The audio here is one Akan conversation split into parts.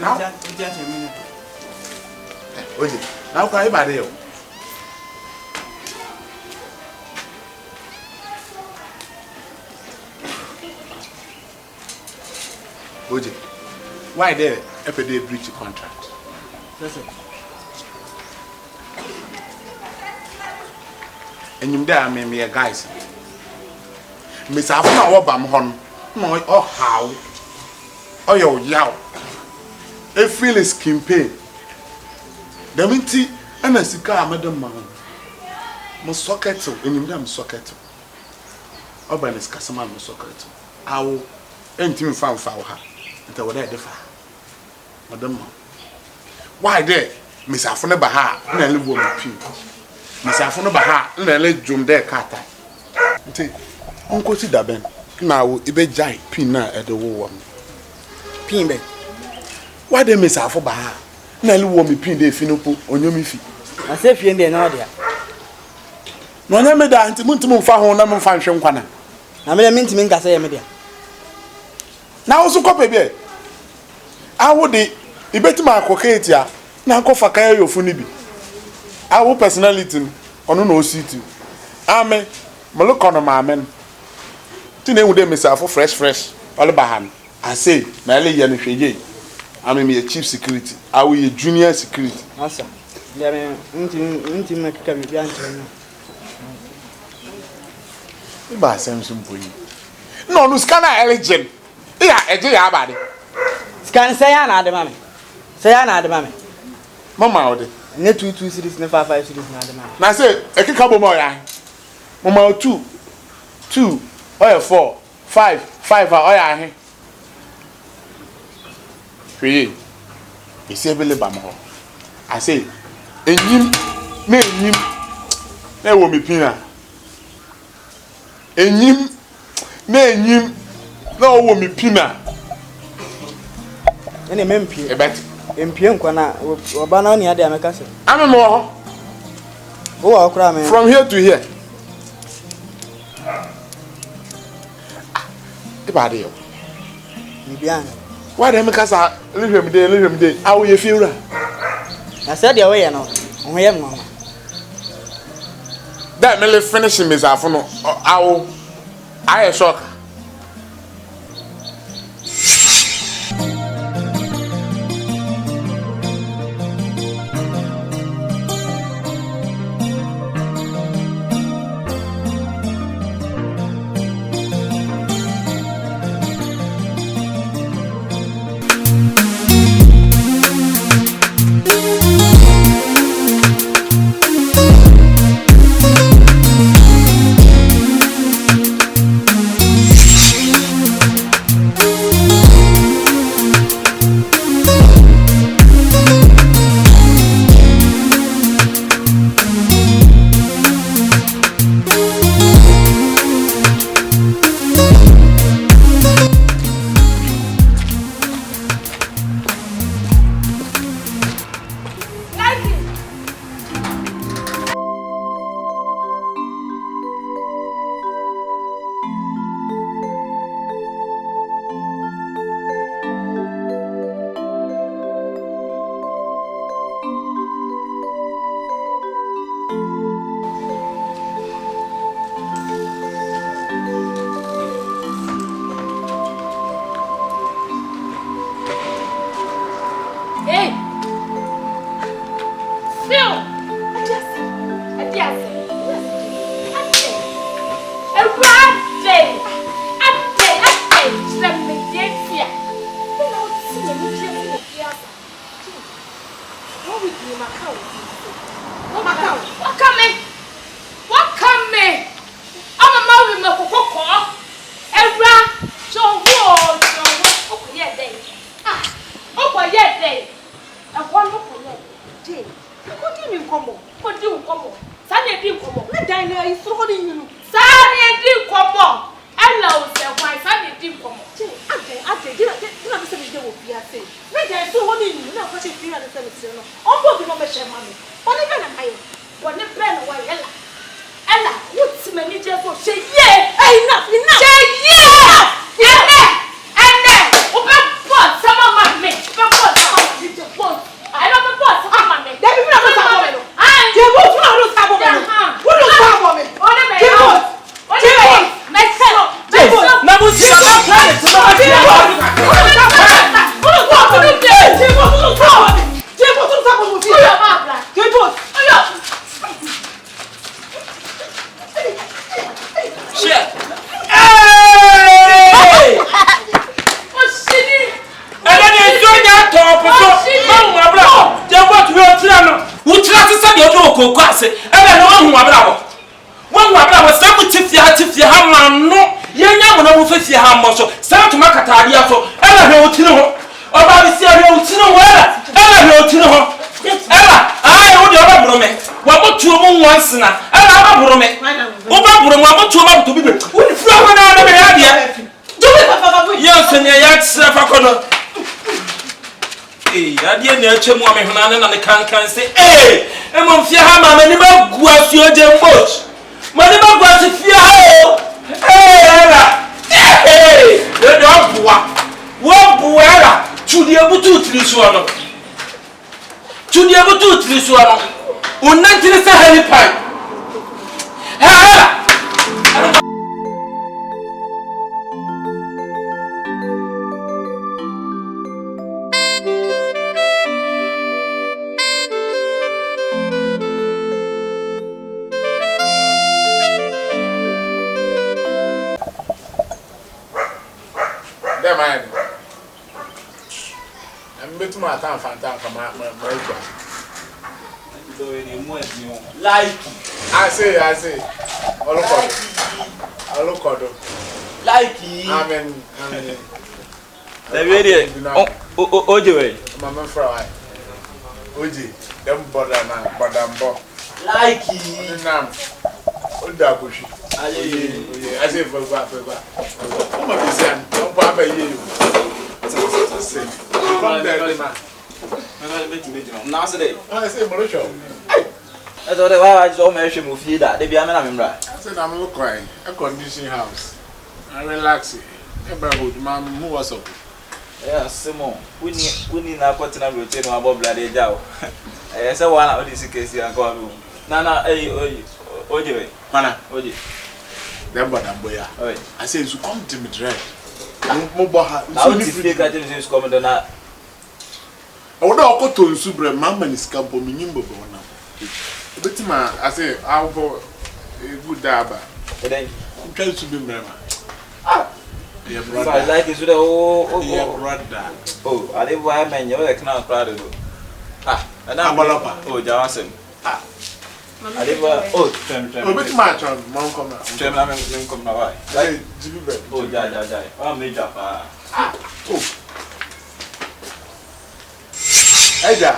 Now, now can I buy you? Oje, why there if they breach the contract? Yes, and you there me a guys. Miss Afuna or Bamhon, no, or how? Or your yow. A feel is campaign. The minty and a cigar, Madam Man. Must socket in him, damn socket. Urbanist Casaman socket. I will enter found for her. Until what I differ. Madam, why there, Miss Afuna Baha, and I live with me. Miss Afuna Baha, and I let Jum there carter. Uncle Sidaben, now if a giant pina at the war. Pin, why they Miss Afuna Baha? Nelly won't be pinned a finopo on your miffy. I say, if you're in the Nordia. No, I made that Muntimu Fahon, I'm function corner. I made a mint to make us say, media. Now, also copy beer. I would be better my cocatia, now go for Kayo Funibi. Our personality on no city. Amen. Look on my men. Today would they miss for fresh, all about him. I say, Mally Yanifie. I'm a chief security. I will a junior security. Master, there are intimate Caribbean. Buy Samson for you. No, no, scanner elegant. Yeah, a day about it. Scan say, Anna, the mammy. Say, Anna, the mammy. Mamma, net 2 cities, never 5 cities, not the man. Now say, a couple more. Mamma, 2, or 4, 5, or 3. It's a belly bamho. I say, and him, there will be pina. And him, no will be pina. Any mempi, a bet. Impian Quana, or Banani at the Amacasa. I'm a more. Oh, I'll cry From here to here. The body. Why the make us leave him there? How will you feel? I said the way, I know. We have no. That merely finishing Miss Afono. I a shock. mo na mo fefie ha mo so sa to makataade aso ela hwe otine ho oba bi sia hwe otine ho ela hwe otine ho ela ai wo de oba bro me wa botuo mo nwansena ela oba bro me oba bro mo abotuo ma to bibe wo ni fura ho na me ya dia do me papa yes ne ya tsira fa kono ade na achemu amehuna ne na ne kankan se mo mfia ha ma mani ba gu asuo je mbot mani ba gu asfia ha o era de obua wo buera chudi ebutu trisuo no chudi ebutu trisuo no unantire se hali pai ha I can't find out from my like I say I look at like amen the video oje mama fry oje dem border na badambo like nam oda koshi I say for come on bisan don pa ba ye come there man now today I say morocho I thought I was almost move here that they be a man. I said I'm look crying a condition house I relax neighborhood man who was up yeah Simon we need na partner rotate no about bloody jaw I say one of this case and go room na oje mana oje dem badambo ya I say you come to me drive mo bo ha now the fake items come na I would not go to Subre, Mamma is campo minimbo. But I say, I'll go a good daba. Then I'm trying to be member. Yeah, brother. I like it with the brother. Oh, I live where man, you're like now proud of you. And I'm oh, Johnson. I live oh, bit much on Mount Comer. Come now. Oh, yeah. Oh, major. Oh. Eja.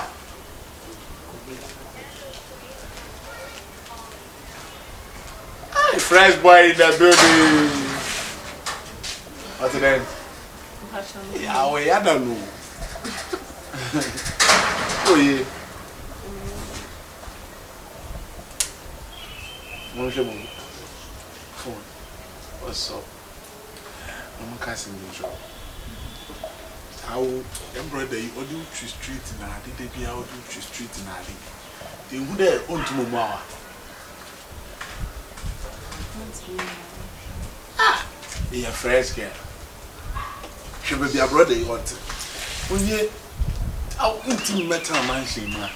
Fresh boy in the building. What's the name? Yeah, I don't know. Oh yeah. Phone. What's up? I'm casting the job. How embroider you do street na did be how do street na they would there on to mama yeah fresh girl she be a brother you want when you how intimate mansion ma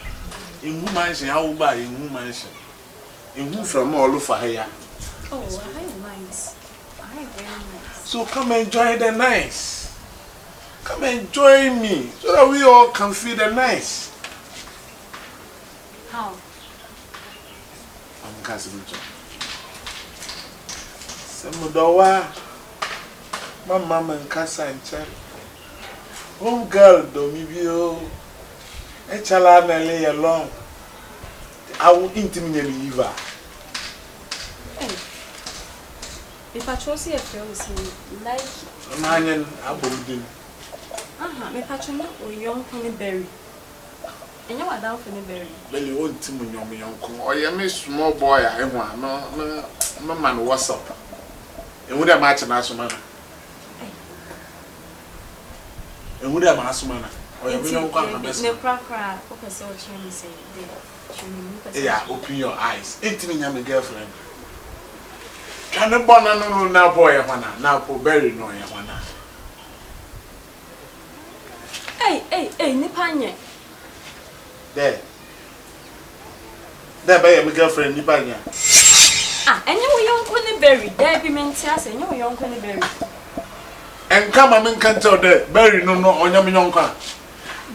in who mansion how buy in who mansion in who from all over here oh I nice I very nice so come enjoy the nice. Come and join me so that we all can feel the nice. How? I'm casting job. Samudawa, my mama and Casa and Cherry. Home girl, Domibio, a chala and lay along. I will intimidate leave her. If I chose a film, like Manian, I wouldn't. Me patron or young Connie Berry. And you are down for the berry. Well, you won't tell me your uncle or you miss small boy. I want no man, what's up? And would I match an asumana? And would I match man? Or you don't come and no crack, okay, so you say, yeah, open your eyes. Ain't me, I'm a girlfriend. Can a banana now, boy, now for berry, no, Yawana. Hey, Nipanya. There, by my girlfriend, Nipanya. And you young Connie Berry, there be Mentias, and you young Connie Berry. And come on, can't tell the berry, no, on your young car.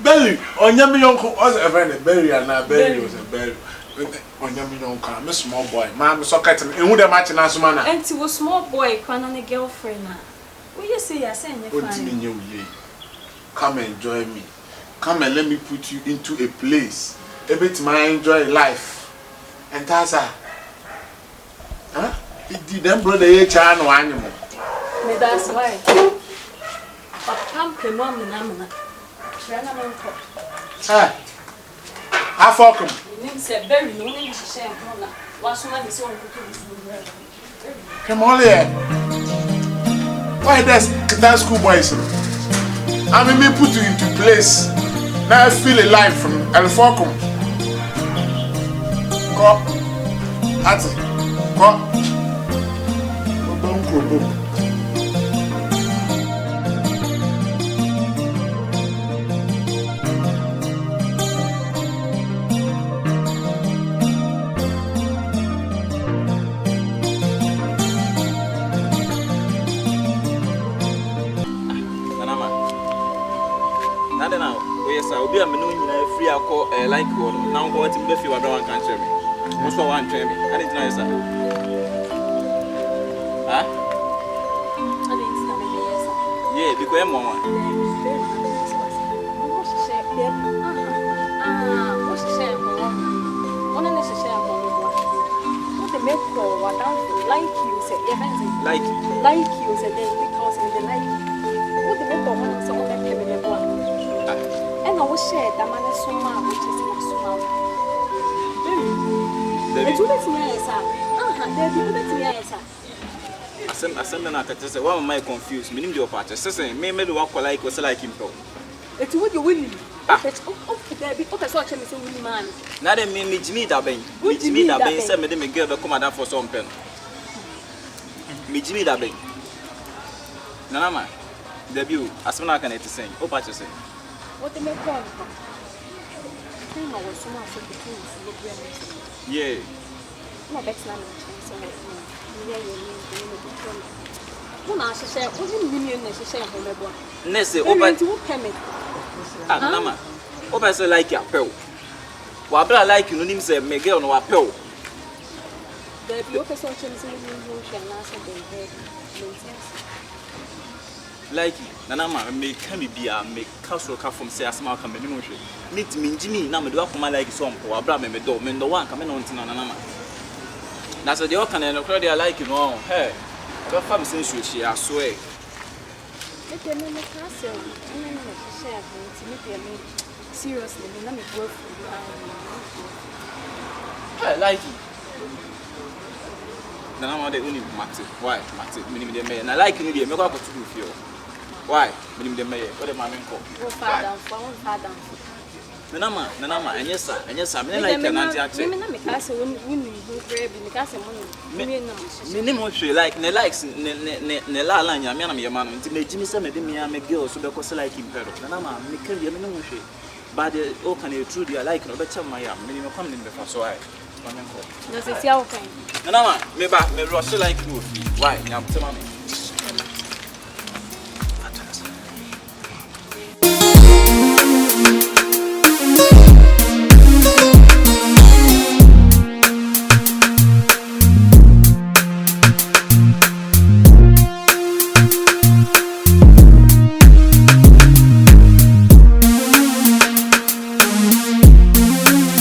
Berry, on your young, was a very berry, and a berry was a berry. On your million car, Miss Small Boy, Mamma Socket, and who the match in Asmana. And to a small boy, crying on a girlfriend now. Will you say I send you? What do you mean, ye? Come and join me. Come and let me put you into a place. A bit my enjoy life. And Tasa. Huh? It didn't brother H. no animal. That's why. But come to mom and Amana. Ah, I fuck him. You said very no name to share. What's one is on Come on here. Why that's school boys? I mean, me put you into place. Now I feel alive from El Falcon. Go. That's it. Go. Obi a me no nyina free akọ like wo no na wo ti be fi wa do wan kan chere me mo so wan twen me ani tina yesa ha ani tina me yesa yeah because em mo wan like you say then because in the like what the make of one so on that me le boa and I will share that man so much which is so much baby do that me yesa there do that me yesa asem na akate say why am I confused me nim the oparte say me do wa call like o like him pro it would you win there be okay so me say win man na dem me Jimmy da ben say me dem girl be come down for some pen me Jimmy da ben nana ma debut asem na kan it say oparte say what the make call I was so much to yeah no bet na so una share o ni million na share ho mebo na say oparte wo permit nana ma oparte say like ya pel wa bra like no nim say me girl no wa pel there be okay so change say you share na say dey like nana ma me can be bia me castle ka from say asma ka me no hwe meet me Jimmy na me do akoma like so mpo wa bra me do me ndo wan ka me no ntina nana ma na so dey o kan no crowd dey like no hey do fam sin hwe aso e me me castle na me share me be me seriously me na me go hey like nana ma dey uni mate why mate me ni dey me na like ni dey me kwa ko tu fio why me ni dey me what dey ma me nko go father nana ma enyesa me like na anti ache me na me castle win go grab me castle me na me ni mo hwe like ne likes ne la la nya me na me yema no nti me Jimmy say me dey me ya me girl so be ko like him pero nana ma me can be me no hwe but the all can you true dey like no be cham my am me ni me come ni be fa so ai no se sia o kan nana ma me ba me rush like no fi why nyam tema me